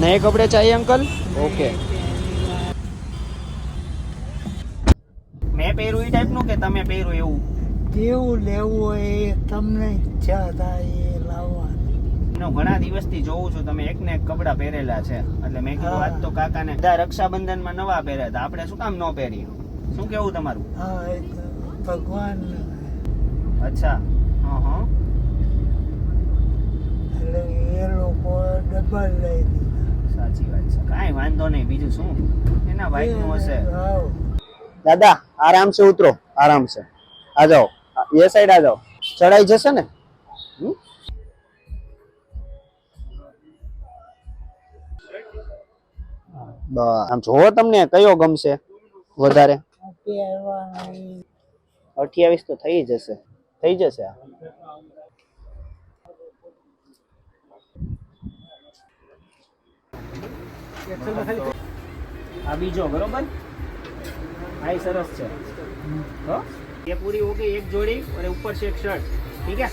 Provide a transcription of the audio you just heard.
नए कपड़े चाहिए अंकल? ओके. मैं પહેરું એ ટાઈપનું કે તમે પહેરું એવું? જેવું લેવું હોય એ તમને ઈચ્છા થાય એ લાવવાનું. હું ઘણા દિવસથી જોઉં છું તમે એક ને એક કપડા પહેરેલા છે, એટલે મેં કીધું આજ તો કાકાને બધા રક્ષાબંધનમાં નવા પહેર્યા હતા, આપણે શું કામ ન પહેરીએ? શું કેવું તમારું? હા, એ તો ભગવાન. અચ્છા. હા. એટલે એ લોકો ડબલ લઈ દીધા. સાચી વાત છે, કાંઈ વાંધો નહીં. બીજું શું, એના ભાઈનું હશે. હાવ. दादा आराम से उतरो, आराम से आ जाओ, ये साइड आ जाओ. चढ़ाई जैसे ने આમ જોવો તમને કયો ગમશે વધારે? 28 તો થઈ જશે. આ બીજો બરોબર. हाई सरस है। ये पूरी हो गई एक जोड़ी और ऊपर से एक शर्ट, ठीक है।